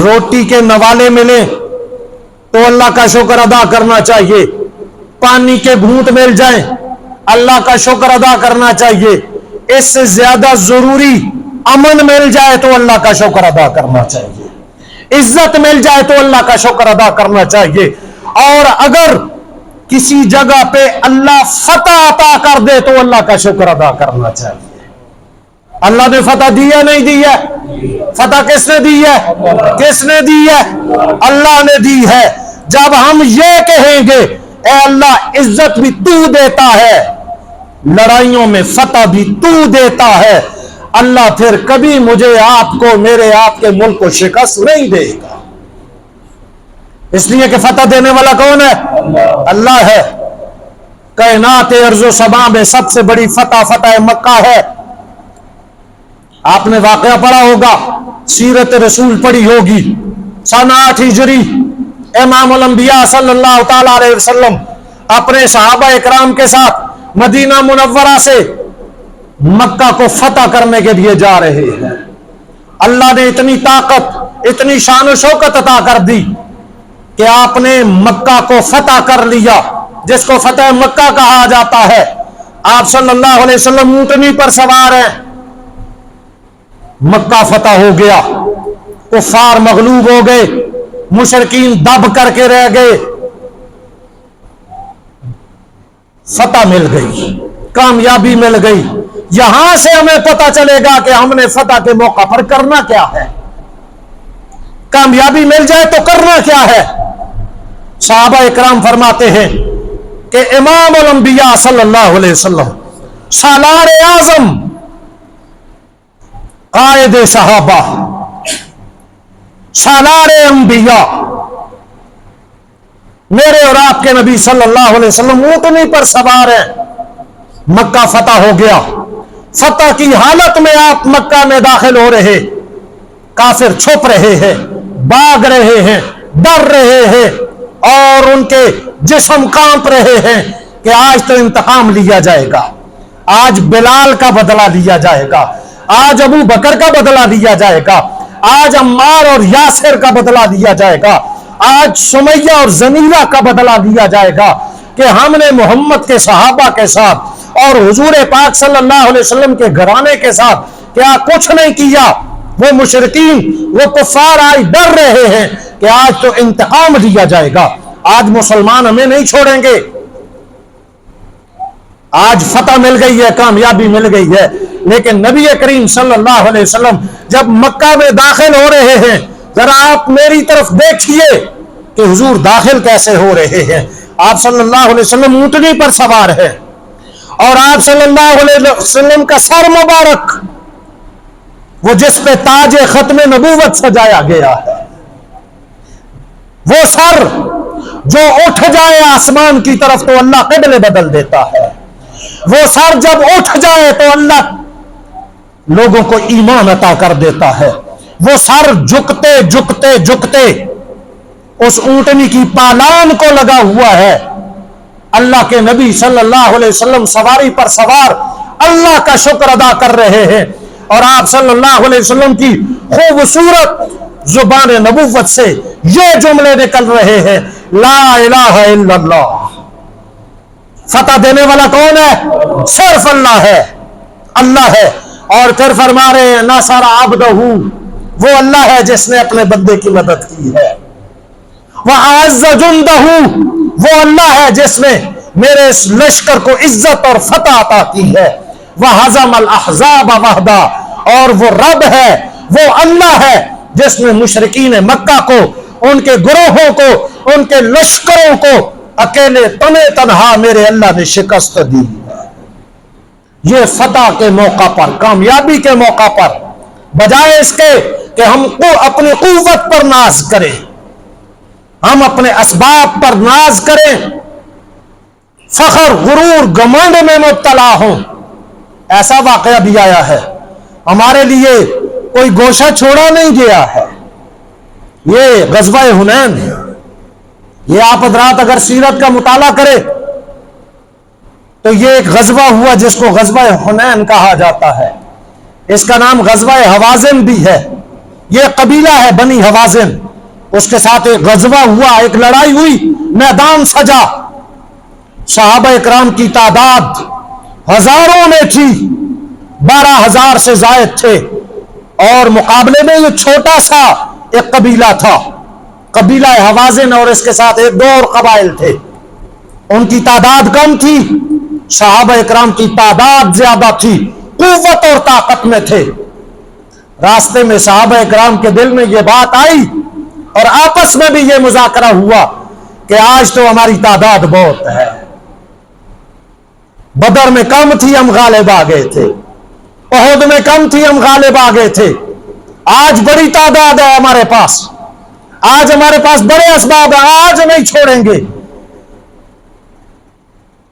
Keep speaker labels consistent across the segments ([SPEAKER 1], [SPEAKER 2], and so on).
[SPEAKER 1] روٹی کے نوالے ملے تو اللہ کا شکر ادا کرنا چاہیے، پانی کے گھونٹ مل جائیں اللہ کا شکر ادا کرنا چاہیے، اس سے زیادہ ضروری امن مل جائے تو اللہ کا شکر ادا کرنا چاہیے، عزت مل جائے تو اللہ کا شکر ادا کرنا چاہیے، اور اگر کسی جگہ پہ اللہ فتح عطا کر دے تو اللہ کا شکر ادا کرنا چاہیے۔ اللہ نے فتح دی ہے نہیں دی ہے؟ فتح کس نے دی ہے؟ کس نے دی ہے؟ اللہ نے دی ہے۔ جب ہم یہ کہیں گے اے اللہ عزت بھی تو دیتا ہے، لڑائیوں میں فتح بھی تو دیتا ہے، اللہ پھر کبھی مجھے آپ کو میرے آپ کے ملک کو شکست نہیں دے گا، اس لیے کہ فتح دینے والا کون ہے؟ اللہ ہے۔ کائنات ارض و سما میں سب سے بڑی فتح مکہ ہے۔ آپ نے واقعہ پڑھا ہوگا، سیرت رسول پڑھی ہوگی، سن 8 ہجری امام الانبیاء صلی اللہ تعالی علیہ وسلم اپنے صحابہ اکرام کے ساتھ مدینہ منورہ سے مکہ کو فتح کرنے کے لیے جا رہے ہیں۔ اللہ نے اتنی طاقت، اتنی شان و شوکت عطا کر دی کہ آپ نے مکہ کو فتح کر لیا، جس کو فتح مکہ کہا جاتا ہے۔ آپ صلی اللہ علیہ وسلم اونٹنی پر سوار ہیں، مکہ فتح ہو گیا، کفار مغلوب ہو گئے، مشرکین دب کر کے رہ گئے، فتح مل گئی، کامیابی مل گئی۔ یہاں سے ہمیں پتہ چلے گا کہ ہم نے فتح کے موقع پر کرنا کیا ہے، کامیابی مل جائے تو کرنا کیا ہے۔ صحابہ اکرام فرماتے ہیں کہ امام الانبیاء صلی اللہ علیہ وسلم، سالار اعظم، قائد صحابہ، سالار انبیاء، میرے اور آپ کے نبی صلی اللہ علیہ وسلم اونٹنی پر سوار ہیں، مکہ فتح ہو گیا۔ فتح کی حالت میں آپ مکہ میں داخل ہو رہے، کافر چھپ رہے ہیں، بھاگ رہے ہیں، ڈر رہے ہیں، اور ان کے جسم کانپ رہے ہیں کہ آج تو انتقام لیا جائے گا، آج بلال کا بدلہ لیا جائے گا، آج ابو بکر کا بدلہ لیا جائے گا، آج عمار اور یاسر کا بدلہ لیا جائے گا، آج سمیہ اور زمیلہ کا بدلہ لیا جائے گا کہ ہم نے محمد کے صحابہ کے ساتھ اور حضور پاک صلی اللہ علیہ وسلم کے گھرانے کے ساتھ کیا کچھ نہیں کیا۔ وہ مشرکین، وہ کفار آج ڈر رہے ہیں کہ آج تو انتقام لیا جائے گا، آج مسلمان ہمیں نہیں چھوڑیں گے۔ آج فتح مل گئی ہے، کامیابی مل گئی ہے، لیکن نبی کریم صلی اللہ علیہ وسلم جب مکہ میں داخل ہو رہے ہیں، ذرا آپ میری طرف دیکھیے کہ حضور داخل کیسے ہو رہے ہیں۔ آپ صلی اللہ علیہ وسلم اونٹنی پر سوار ہے، اور آپ صلی اللہ علیہ وسلم کا سر مبارک، وہ جس پہ تاج ختم نبوت سجایا گیا ہے، وہ سر جو اٹھ جائے آسمان کی طرف تو اللہ قبلے بدل دیتا ہے، وہ سر جب اٹھ جائے تو اللہ لوگوں کو ایمان عطا کر دیتا ہے۔ وہ سر جھکتے جھکتے جھکتے اس اونٹنی کی پالان کو لگا ہوا ہے۔ اللہ کے نبی صلی اللہ علیہ وسلم سواری پر سوار اللہ کا شکر ادا کر رہے ہیں، اور آپ صلی اللہ علیہ وسلم کی خوبصورت زبان نبوت سے یہ جملے نکل رہے ہیں، لا الہ الا اللہ۔ فتح دینے والا کون ہے؟ صرف اللہ ہے، اللہ ہے۔ اور پھر فرما رہے ہیں نصر عبدہ، وہ اللہ ہے جس نے اپنے بندے کی مدد کی ہے۔ وَأَعَزَّ جُنْدَهُ، وہ اللہ ہے جس نے میرے اس لشکر کو عزت اور فتح عطا کی ہے۔ وَهَزَمَ الْأَحْزَابَ وَحْدَهُ، اور وہ رب ہے، وہ اللہ ہے جس نے مشرکین مکہ کو، ان کے گروہوں کو، ان کے لشکروں کو اکیلے تنہا میرے اللہ نے شکست دی۔ یہ فتح کے موقع پر، کامیابی کے موقع پر، بجائے اس کے کہ ہم کو اپنی قوت پر ناز کریں، ہم اپنے اسباب پر ناز کریں، فخر، غرور، گھمنڈ میں مبتلا ہوں۔ ایسا واقعہ بھی آیا ہے، ہمارے لیے کوئی گوشہ چھوڑا نہیں گیا ہے۔ یہ غزوہ حنین، یہ آپ حضرات اگر سیرت کا مطالعہ کرے تو یہ ایک غزوہ ہوا جس کو غزوہ حنین کہا جاتا ہے۔ اس کا نام غزوہ حوازن بھی ہے۔ یہ قبیلہ ہے بنی حوازن، اس کے ساتھ ایک غزوہ ہوا، ایک لڑائی ہوئی، میدان سجا، صحابہ اکرام کی تعداد ہزاروں میں تھی، 12,000 سے زائد تھے، اور مقابلے میں یہ چھوٹا سا ایک قبیلہ تھا، قبیلہ حوازن، اور اس کے ساتھ ایک دو اور قبائل تھے، ان کی تعداد کم تھی، صحابہ اکرام کی تعداد زیادہ تھی، قوت اور طاقت میں تھے۔ راستے میں صحابہ اکرام کے دل میں یہ بات آئی اور آپس میں بھی یہ مذاکرہ ہوا کہ آج تو ہماری تعداد بہت ہے، بدر میں کم تھی ہم غالب آ گئے تھے، احد میں کم تھی ہم غالب آ گئے تھے، آج بڑی تعداد ہے ہمارے پاس، آج ہمارے پاس بڑے اسباب ہیں، آج نہیں چھوڑیں گے۔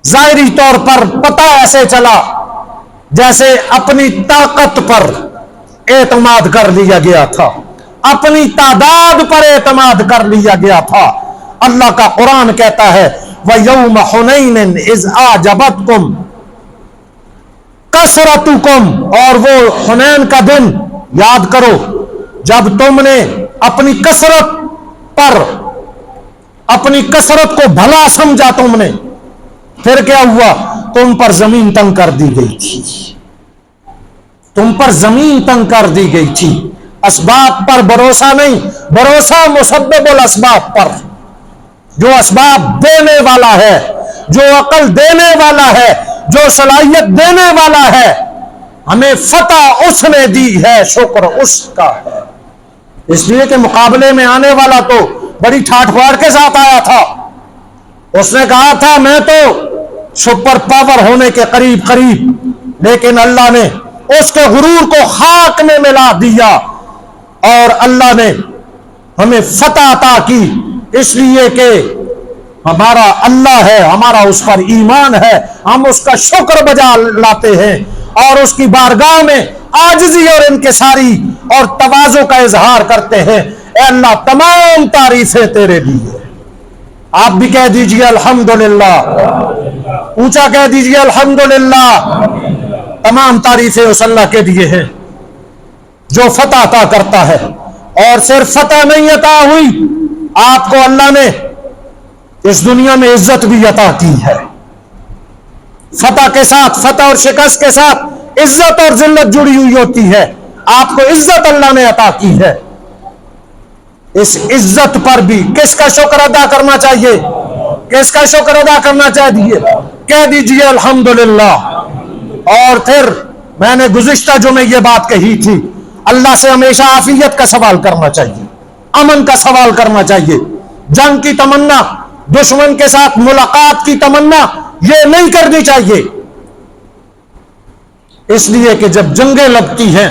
[SPEAKER 1] ظاہری طور پر پتہ ایسے چلا جیسے اپنی طاقت پر اعتماد کر لیا گیا تھا، اپنی تعداد پر اعتماد کر لیا گیا تھا۔ اللہ کا قرآن کہتا ہے وَيَوْمَ حُنَيْنٍ إِذْ أَعْجَبَتْكُمْ كَثْرَتُكُمْ، اور وہ حنین کا دن یاد کرو جب تم نے اپنی کثرت پر، اپنی کثرت کو بھلا سمجھا تم نے، پھر کیا ہوا؟ تم پر زمین تنگ کر دی گئی تھی، تم پر زمین تنگ کر دی گئی تھی۔ اسباب پر بھروسہ نہیں، بھروسہ مسبب الاسباب پر، جو اسباب دینے والا ہے، جو عقل دینے والا ہے، جو صلاحیت دینے والا ہے۔ ہمیں فتح اس نے دی ہے، شکر اس کا ہے۔ اس لیے کہ مقابلے میں آنے والا تو بڑی ٹھاٹ پھاڑ کے ساتھ آیا تھا، اس نے کہا تھا میں تو سپر پاور ہونے کے قریب قریب، لیکن اللہ نے اس کے غرور کو خاک میں ملا دیا اور اللہ نے ہمیں فتح عطا کی، اس لیے کہ ہمارا اللہ ہے، ہمارا اس پر ایمان ہے، ہم اس کا شکر بجا لاتے ہیں اور اس کی بارگاہ میں عاجزی اور انکساری اور تواضع کا اظہار کرتے ہیں۔ اے اللہ تمام تعریفیں تیرے لیے، آپ بھی کہہ دیجئے الحمدللہ، اونچا کہہ دیجئے الحمدللہ۔ تمام تعریفیں اس اللہ کے لیے ہیں جو فتح عطا کرتا ہے، اور صرف فتح نہیں عطا ہوئی، آپ کو اللہ نے اس دنیا میں عزت بھی عطا کی ہے۔ فتح کے ساتھ، فتح اور شکست کے ساتھ عزت اور ذلت جڑی ہوئی ہوتی ہے، آپ کو عزت اللہ نے عطا کی ہے۔ اس عزت پر بھی کس کا شکر ادا کرنا چاہیے؟ کس کا شکر ادا کرنا چاہیے؟ کہہ دیجئے الحمدللہ۔ اور پھر میں نے گزشتہ جمعے یہ بات کہی تھی، اللہ سے ہمیشہ عافیت کا سوال کرنا چاہیے، امن کا سوال کرنا چاہیے۔ جنگ کی تمنا، دشمن کے ساتھ ملاقات کی تمنا یہ نہیں کرنی چاہیے، اس لیے کہ جب جنگیں لگتی ہیں،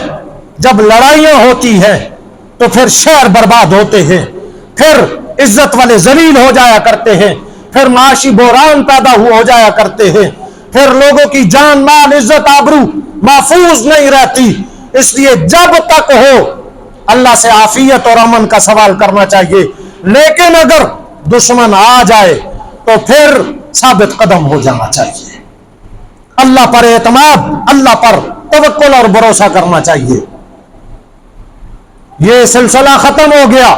[SPEAKER 1] جب لڑائیاں ہوتی ہیں تو پھر شہر برباد ہوتے ہیں، پھر عزت والے ذلیل ہو جایا کرتے ہیں، پھر معاشی بحران پیدا ہو جایا کرتے ہیں، پھر لوگوں کی جان مال عزت آبرو محفوظ نہیں رہتی۔ اس لیے جب تک ہو اللہ سے عافیت اور امن کا سوال کرنا چاہیے، لیکن اگر دشمن آ جائے تو پھر ثابت قدم ہو جانا چاہیے، اللہ پر اعتماد، اللہ پر توکل اور بھروسہ کرنا چاہیے۔ یہ سلسلہ ختم ہو گیا،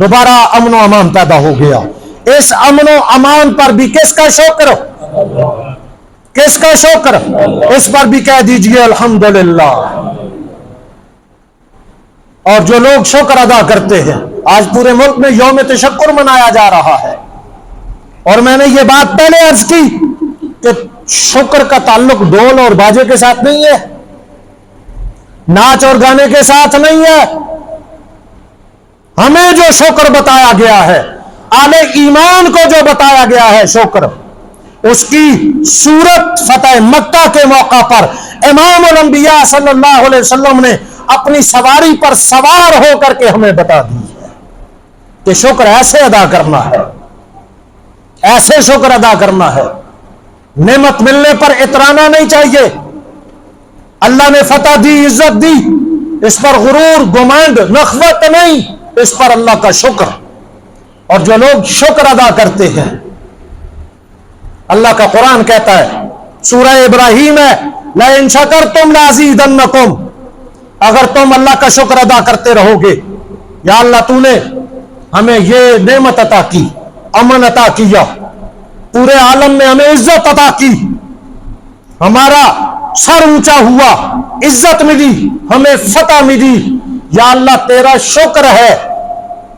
[SPEAKER 1] دوبارہ امن و امان پیدا ہو گیا۔ اس امن و امان پر بھی کس کا شکر؟ کس کا شکر؟ اس پر بھی کہہ دیجئے الحمدللہ۔ اور جو لوگ شکر ادا کرتے ہیں، آج پورے ملک میں یوم تشکر منایا جا رہا ہے، اور میں نے یہ بات پہلے عرض کی کہ شکر کا تعلق ڈھول اور باجے کے ساتھ نہیں ہے، ناچ اور گانے کے ساتھ نہیں ہے۔ ہمیں جو شکر بتایا گیا ہے، اہل ایمان کو جو بتایا گیا ہے شکر، اس کی صورت فتح مکہ کے موقع پر امام الانبیاء صلی اللہ علیہ وسلم نے اپنی سواری پر سوار ہو کر کے ہمیں بتا دی ہے کہ شکر ایسے ادا کرنا ہے، ایسے شکر ادا کرنا ہے۔ نعمت ملنے پر اترانا نہیں چاہیے، اللہ نے فتح دی، عزت دی، اس پر غرور، گمانڈ، نخوت نہیں، اس پر اللہ کا شکر۔ اور جو لوگ شکر ادا کرتے ہیں، اللہ کا قرآن کہتا ہے، سورہ ابراہیم ہے، لَئِن شَكَرْتُمْ لَأَزِيدَنَّكُمْ، اگر تم اللہ کا شکر ادا کرتے رہو گے، یا اللہ تو نے ہمیں یہ نعمت عطا کی، امن عطا کیا، پورے عالم میں ہمیں عزت عطا کی، ہمارا سر اونچا ہوا، عزت ملی، ہمیں فتح ملی، یا اللہ تیرا شکر ہے۔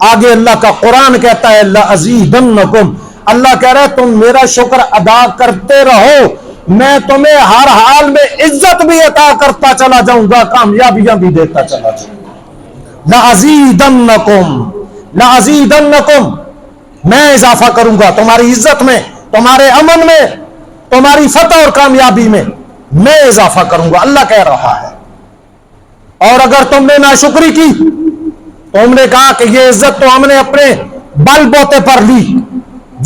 [SPEAKER 1] آگے اللہ کا قرآن کہتا ہے لَأَزِيدَنَّكُمْ، اللہ کہہ رہا ہے تم میرا شکر ادا کرتے رہو، میں تمہیں ہر حال میں عزت بھی عطا کرتا چلا جاؤں گا، کامیابیاں بھی دیتا چلا جاؤں گا۔ لَأَزِيدَنَّكُمْ لَأَزِيدَنَّكُمْ، میں اضافہ کروں گا تمہاری عزت میں، تمہارے امن میں، تمہاری فتح اور کامیابی میں میں اضافہ کروں گا، اللہ کہہ رہا ہے۔ اور اگر تم نے ناشکری کی، تم نے کہا کہ یہ عزت تو ہم نے اپنے بل بوتے پر لی،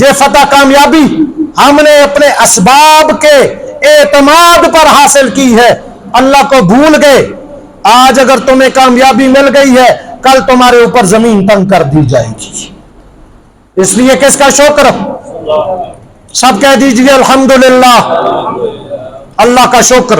[SPEAKER 1] یہ فتح کامیابی ہم نے اپنے اسباب کے اعتماد پر حاصل کی ہے، اللہ کو بھول گئے۔ آج اگر تمہیں کامیابی مل گئی ہے، کل تمہارے اوپر زمین تنگ کر دی جائے گی۔ اس لیے کس کا شکر؟ سب کہہ دیجئے الحمدللہ، اللہ کا شکر۔